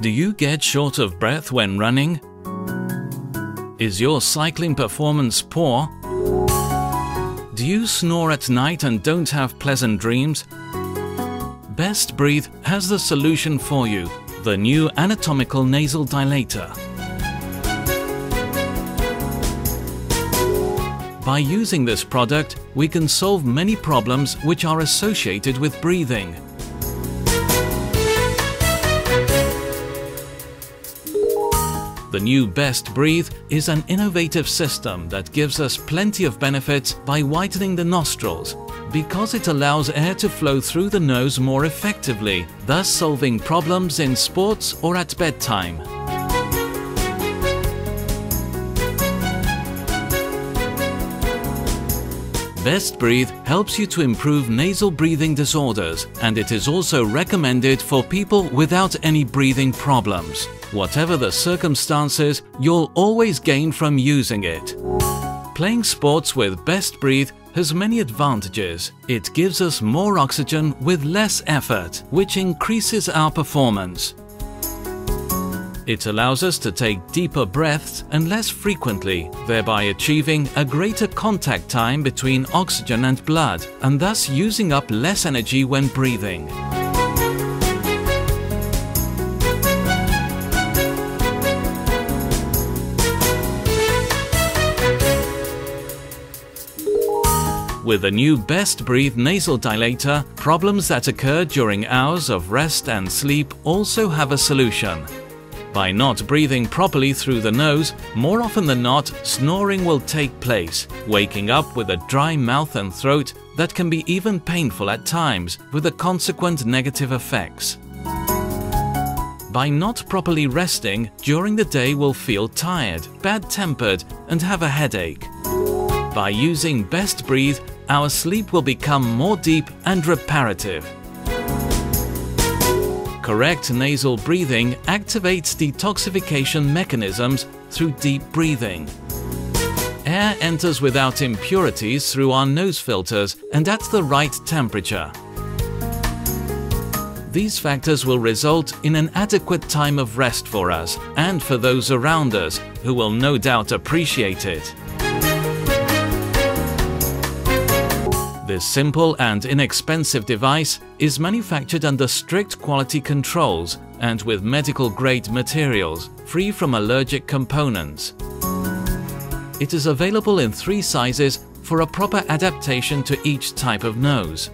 Do you get short of breath when running? Is your cycling performance poor? Do you snore at night and don't have pleasant dreams? Best Breathe has the solution for you, the new anatomical nasal dilator. By using this product, we can solve many problems which are associated with breathing. The new Best Breathe is an innovative system that gives us plenty of benefits by widening the nostrils, because it allows air to flow through the nose more effectively, thus solving problems in sports or at bedtime. Best Breathe helps you to improve nasal breathing disorders, and it is also recommended for people without any breathing problems. Whatever the circumstances, you'll always gain from using it. Playing sports with Best Breathe has many advantages. It gives us more oxygen with less effort, which increases our performance. It allows us to take deeper breaths and less frequently, thereby achieving a greater contact time between oxygen and blood, and thus using up less energy when breathing. With the new Best Breathe nasal dilator, problems that occur during hours of rest and sleep also have a solution. By not breathing properly through the nose, more often than not, snoring will take place, waking up with a dry mouth and throat that can be even painful at times, with the consequent negative effects. By not properly resting, during the day we'll feel tired, bad-tempered, and have a headache. By using Best Breathe, our sleep will become more deep and reparative. Correct nasal breathing activates detoxification mechanisms through deep breathing. Air enters without impurities through our nose filters and at the right temperature. These factors will result in an adequate time of rest for us and for those around us, who will no doubt appreciate it. This simple and inexpensive device is manufactured under strict quality controls and with medical-grade materials, free from allergic components. It is available in 3 sizes for a proper adaptation to each type of nose.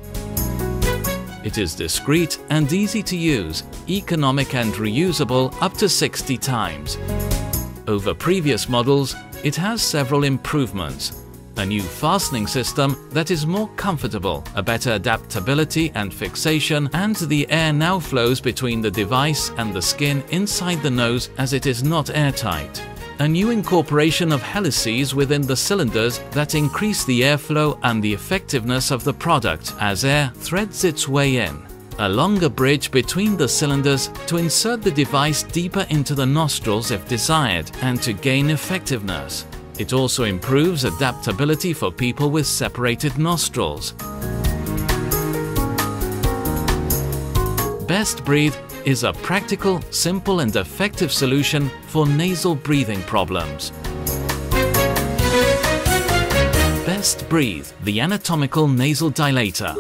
It is discreet and easy to use, economic and reusable up to 60 times. Over previous models, it has several improvements. A new fastening system that is more comfortable, a better adaptability and fixation, and the air now flows between the device and the skin inside the nose as it is not airtight. A new incorporation of helices within the cylinders that increase the airflow and the effectiveness of the product as air threads its way in. A longer bridge between the cylinders to insert the device deeper into the nostrils if desired and to gain effectiveness. It also improves adaptability for people with separated nostrils. Best Breathe is a practical, simple and effective solution for nasal breathing problems. Best Breathe, the anatomical nasal dilator.